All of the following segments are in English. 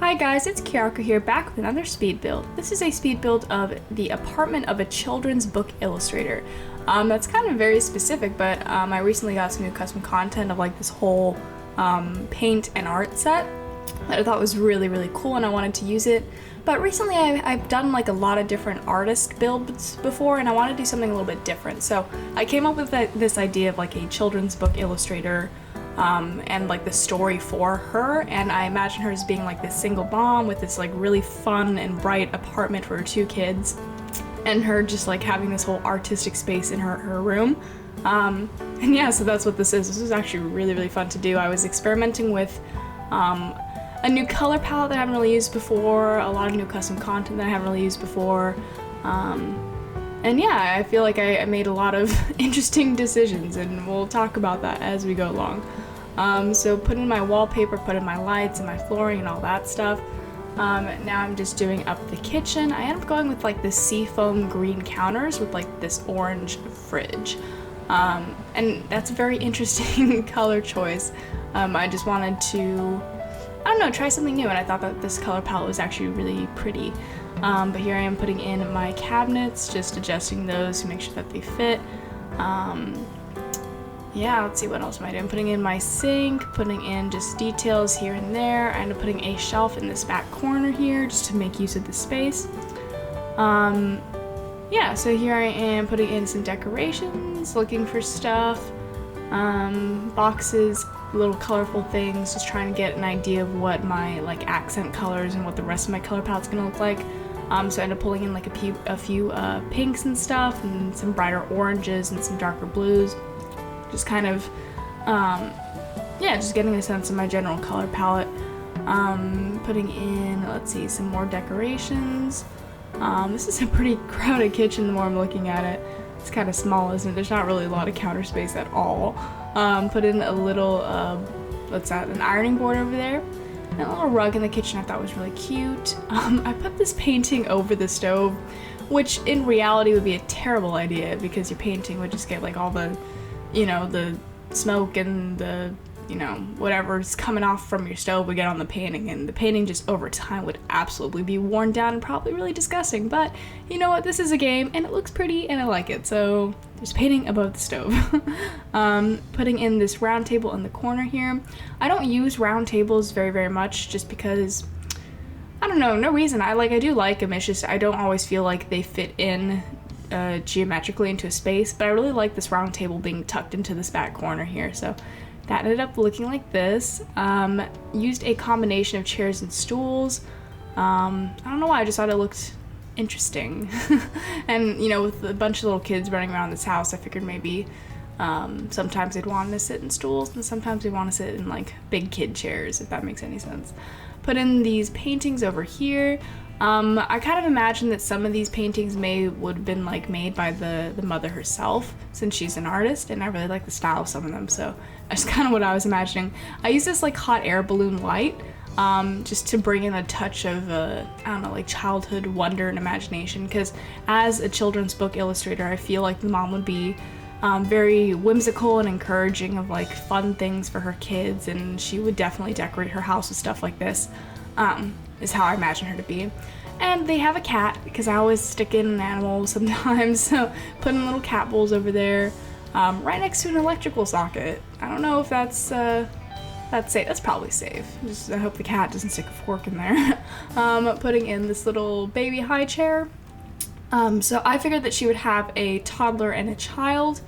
Hi guys, it's Kyoko here, back with another speed build. This is a speed build of the apartment of a children's book illustrator. That's kind of very specific, but I recently got some new custom content of like this whole paint and art set that I thought was really cool and I wanted to use it. But recently I've done like a lot of different artist builds before and I want to do something a little bit different. So I came up with this idea of like a children's book illustrator and like the story for her, and I imagine her as being like this single mom with this like really fun and bright apartment for her two kids, and her just like having this whole artistic space in her room. And yeah, so that's what this is. This was actually really fun to do. I was experimenting with a new color palette that I haven't really used before, a lot of new custom content that I haven't really used before, and yeah, I feel like I made a lot of interesting decisions, and we'll talk about that as we go along. So put in my wallpaper, put in my lights and my flooring and all that stuff. Now I'm just doing up the kitchen. I ended up going with like the seafoam green counters with like this orange fridge. And that's a very interesting color choice. I just wanted to, I don't know, try something new, and I thought that this color palette was actually really pretty. But here I am putting in my cabinets, just adjusting those to make sure that they fit. Yeah, let's see, what else am I doing? Putting in my sink, putting in just details here and there. I ended up putting a shelf in this back corner here just to make use of the space. Yeah, so here I am putting in some decorations, looking for stuff, boxes, little colorful things, just trying to get an idea of what my like accent colors and what the rest of my color palette's gonna look like. So I ended up pulling in like a few pinks and stuff, and some brighter oranges and some darker blues. Just kind of, yeah, just getting a sense of my general color palette. Putting in, let's see, some more decorations. This is a pretty crowded kitchen the more I'm looking at it. It's kind of small, isn't it? There's not really a lot of counter space at all. Put in a little, what's that, an ironing board over there. And a little rug in the kitchen I thought was really cute. I put this painting over the stove, which in reality would be a terrible idea because your painting would just get like all the, you know, the smoke and the, you know, whatever's coming off from your stove would get on the painting, and the painting just over time would absolutely be worn down and probably really disgusting. But you know what, this is a game and it looks pretty and I like it, so there's painting above the stove. Putting in this round table in the corner here. I don't use round tables very much just because, I don't know, no reason. I do like them, it's just I don't always feel like they fit in geometrically into a space, but I really like this round table being tucked into this back corner here, so that ended up looking like this. Used a combination of chairs and stools. I don't know why, I just thought it looked interesting. And you know, with a bunch of little kids running around this house, I figured maybe sometimes they'd want to sit in stools and sometimes they want to sit in like big kid chairs, if that makes any sense. Put in these paintings over here. I kind of imagine that some of these paintings would have been like made by the mother herself, since she's an artist, and I really like the style of some of them, so that's kind of what I was imagining. I use this like hot air balloon light just to bring in a touch of I don't know, like childhood wonder and imagination, because as a children's book illustrator I feel like the mom would be very whimsical and encouraging of like fun things for her kids, and she would definitely decorate her house with stuff like this. Is how I imagine her to be. And they have a cat, because I always stick in an animal sometimes, so putting little cat bowls over there, right next to an electrical socket. I don't know if that's safe. That's probably safe. Just I hope the cat doesn't stick a fork in there. Putting in this little baby high chair. So I figured that she would have a toddler and a child,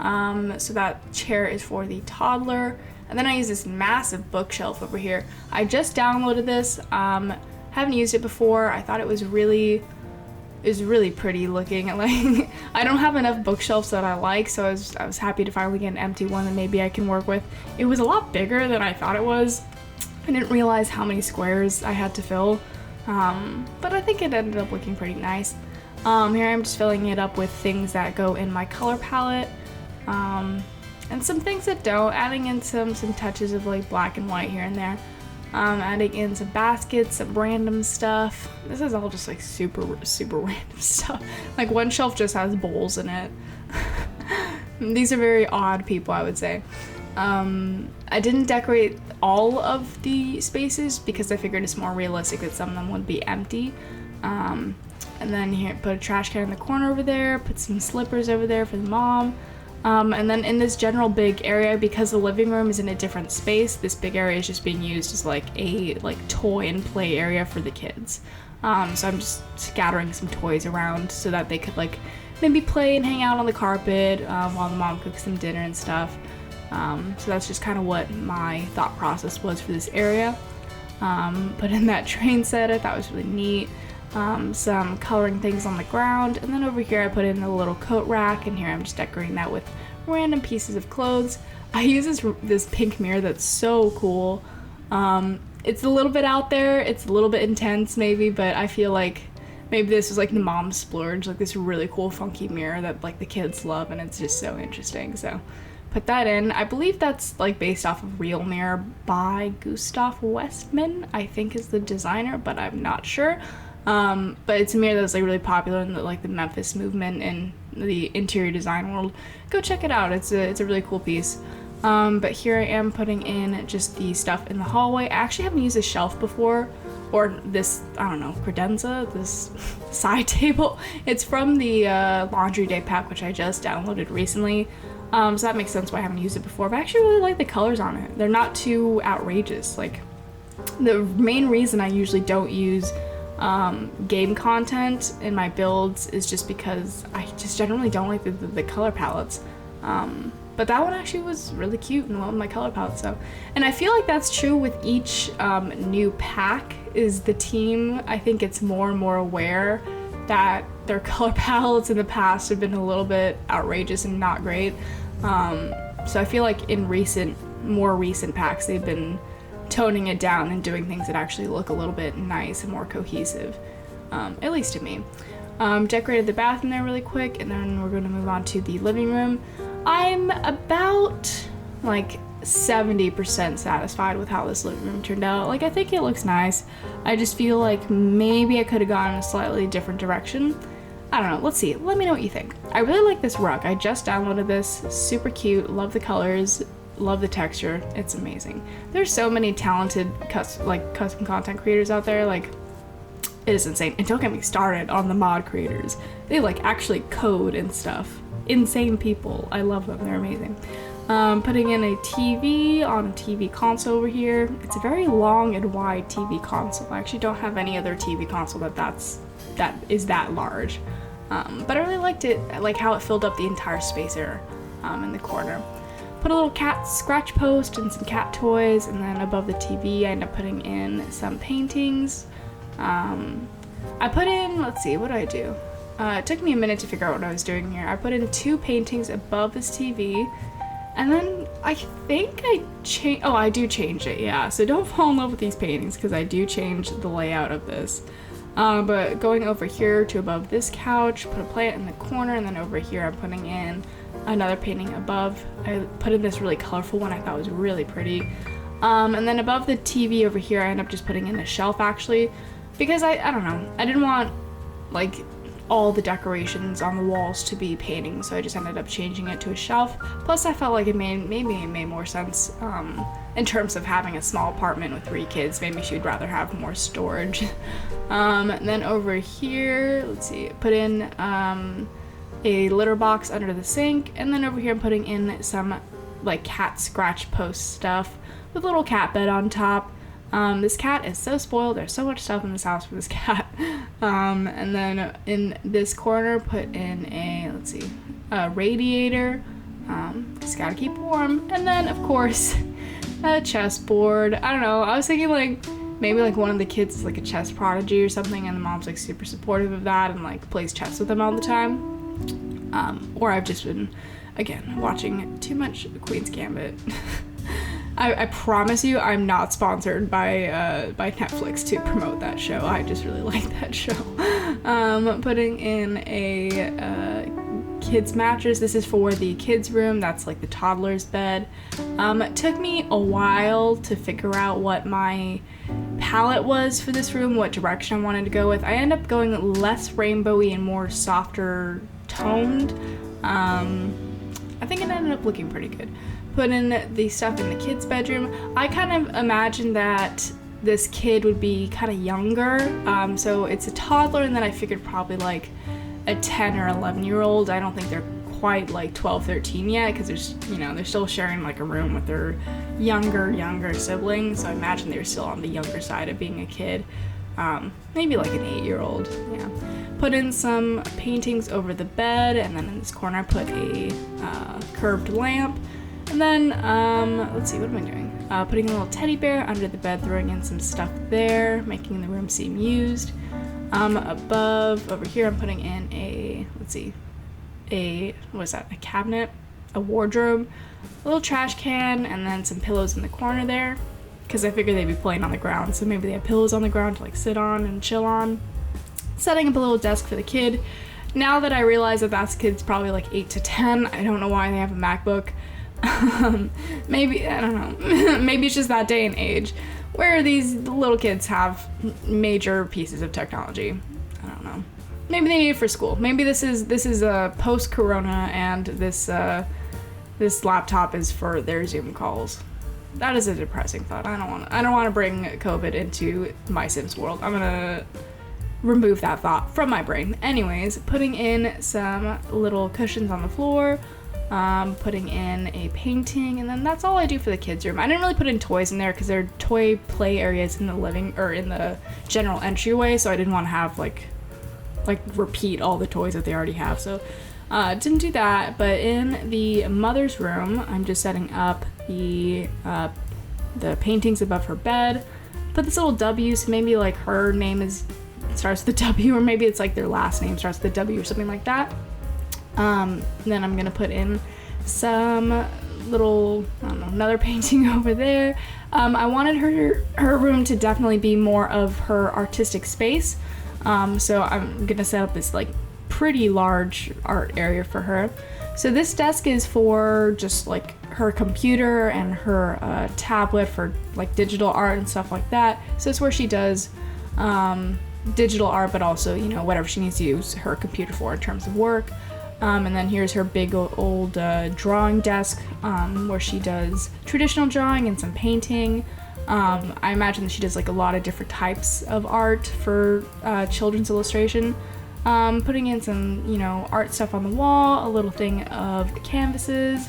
so that chair is for the toddler. And then I use this massive bookshelf over here. I just downloaded this, haven't used it before. I thought it was really pretty looking. Like, I don't have enough bookshelves that I like, so I was happy to finally get an empty one that maybe I can work with. It was a lot bigger than I thought it was. I didn't realize how many squares I had to fill, but I think it ended up looking pretty nice. Here I'm just filling it up with things that go in my color palette. And some things that don't, adding in some touches of like black and white here and there. Adding in some baskets, some random stuff. This is all just like super random stuff. Like one shelf just has bowls in it. These are very odd people, I would say. I didn't decorate all of the spaces because I figured it's more realistic that some of them would be empty. And then here, put a trash can in the corner over there, put some slippers over there for the mom. And then in this general big area, because the living room is in a different space, this big area is just being used as like a toy and play area for the kids. So I'm just scattering some toys around so that they could like maybe play and hang out on the carpet while the mom cooks some dinner and stuff. So that's just kind of what my thought process was for this area. Put in that train set, I thought was really neat. Some coloring things on the ground, and then over here I put in a little coat rack, and here I'm just decorating that with random pieces of clothes. I use this pink mirror that's so cool. It's a little bit out there, it's a little bit intense maybe, but I feel like maybe this was like the mom splurge, like this really cool funky mirror that like the kids love, and it's just so interesting. So put that in. I believe that's like based off of Real Mirror by Gustav Westman, I think is the designer, but I'm not sure. But it's a mirror that's like really popular in the Memphis movement and the interior design world. Go check it out. It's a really cool piece. But here I am putting in just the stuff in the hallway. I actually haven't used this shelf before, or this, I don't know, credenza, this side table. It's from the laundry day pack, which I just downloaded recently. So that makes sense why I haven't used it before. But I actually really like the colors on it. They're not too outrageous. Like, the main reason I usually don't use game content in my builds is just because I just generally don't like the color palettes. But that one actually was really cute and loved my color palette. So, and I feel like that's true with each new pack. Is the team, I think it's more and more aware that their color palettes in the past have been a little bit outrageous and not great. So I feel like in more recent packs, they've been toning it down and doing things that actually look a little bit nice and more cohesive, at least to me. Decorated the bathroom there really quick, and then we're going to move on to the living room. I'm about like 70% satisfied with how this living room turned out. Like, I think it looks nice. I just feel like maybe I could have gone in a slightly different direction. I don't know, let's see, let me know what you think. I really like this rug. I just downloaded this, super cute, love the colors, love the texture, it's amazing. There's so many talented custom content creators out there, like, it is insane. And don't get me started on the mod creators. They like actually code and stuff. Insane people, I love them, they're amazing. Putting in a TV on a TV console over here. It's a very long and wide TV console. I actually don't have any other TV console that is that large. But I really liked it, like how it filled up the entire space there in the corner. Put a little cat scratch post and some cat toys, and then above the TV I end up putting in some paintings. I put in, let's see, what did I do? It took me a minute to figure out what I was doing here. I put in 2 paintings above this TV, and then I think I do change it, yeah. So don't fall in love with these paintings, because I do change the layout of this. But going over here to above this couch, put a plant in the corner, and then over here I'm putting in another painting above. I put in this really colorful one I thought was really pretty. And then above the TV over here, I end up just putting in a shelf actually, because I don't know, I didn't want like all the decorations on the walls to be paintings, so I just ended up changing it to a shelf. Plus I felt like it made more sense in terms of having a small apartment with 3 kids. Maybe she'd rather have more storage. And then over here, let's see, put in a litter box under the sink, and then over here I'm putting in some like cat scratch post stuff with a little cat bed on top. This cat is so spoiled. There's so much stuff in this house for this cat. And then in this corner put in a radiator. Just gotta keep warm. And then of course a chessboard. I don't know, I was thinking like maybe like one of the kids is like a chess prodigy or something, and the mom's like super supportive of that and like plays chess with them all the time. Or I've just been, again, watching too much Queen's Gambit. I promise you I'm not sponsored by Netflix to promote that show. I just really like that show. Putting in a kids mattress. This is for the kids room. That's like the toddler's bed. It took me a while to figure out what my palette was for this room, what direction I wanted to go with. I ended up going less rainbowy and more softer toned. I think it ended up looking pretty good. put in the stuff in the kid's bedroom. I kind of imagined that this kid would be kind of younger, so it's a toddler, and then I figured probably like a 10 or 11-year-old. I don't think they're quite like 12, 13 yet, because they're still sharing like a room with their younger siblings, so I imagine they're still on the younger side of being a kid. Maybe like an 8-year-old. Yeah. Put in some paintings over the bed, and then in this corner I put a curved lamp. And then, let's see, what am I doing? Putting a little teddy bear under the bed, throwing in some stuff there, making the room seem used. Above, over here, I'm putting in a cabinet, a wardrobe, a little trash can, and then some pillows in the corner there, because I figured they'd be playing on the ground, so maybe they have pillows on the ground to like sit on and chill on. Setting up a little desk for the kid. Now that I realize that kid's probably like 8 to 10, I don't know why they have a MacBook. Maybe, I don't know, maybe it's just that day and age where these little kids have major pieces of technology. I don't know. Maybe they need it for school. Maybe this is a post-corona, and this laptop is for their Zoom calls. That is a depressing thought. I don't want to bring COVID into my Sims world. I'm gonna remove that thought from my brain. Anyways, putting in some little cushions on the floor, putting in a painting, and then that's all I do for the kids' room. I didn't really put in toys in there because there are toy play areas in the in the general entryway, so I didn't want to have like repeat all the toys that they already have. So didn't do that. But in the mother's room, I'm just setting up the paintings above her bed. Put this little W, so maybe like her name starts with a W, or maybe it's like their last name starts with a W or something like that. Then I'm gonna put in some little, I don't know, another painting over there. I wanted her room to definitely be more of her artistic space. So I'm gonna set up this like pretty large art area for her. So this desk is for just like her computer and her tablet for like digital art and stuff like that. So it's where she does digital art, but also, whatever she needs to use her computer for in terms of work. And then here's her big old drawing desk, where she does traditional drawing and some painting. I imagine that she does like a lot of different types of art for children's illustration. Putting in some, art stuff on the wall, a little thing of canvases.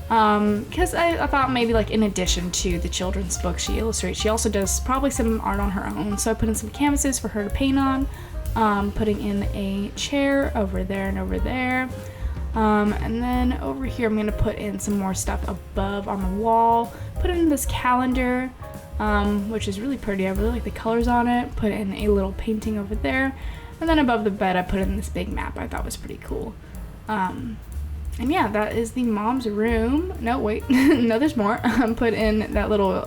Because I thought maybe like in addition to the children's books she illustrates, she also does probably some art on her own. So I put in some canvases for her to paint on. Putting in a chair over there and over there. And then over here I'm going to put in some more stuff above on the wall. Put in this calendar, which is really pretty. I really like the colors on it. Put in a little painting over there. And then above the bed I put in this big map I thought was pretty cool. And yeah, that is the mom's room. No, wait. No, there's more. Put in that little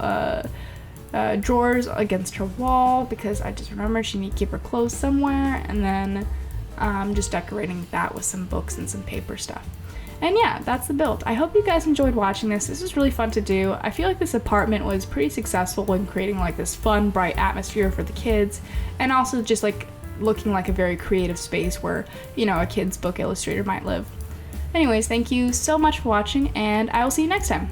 drawers against her wall because I just remembered she needs to keep her clothes somewhere, and then just decorating that with some books and some paper stuff. And yeah, that's the build. I hope you guys enjoyed watching this. This was really fun to do. I feel like this apartment was pretty successful in creating like this fun, bright atmosphere for the kids, and also just like looking like a very creative space where, a kid's book illustrator might live. Anyways, thank you so much for watching, and I will see you next time.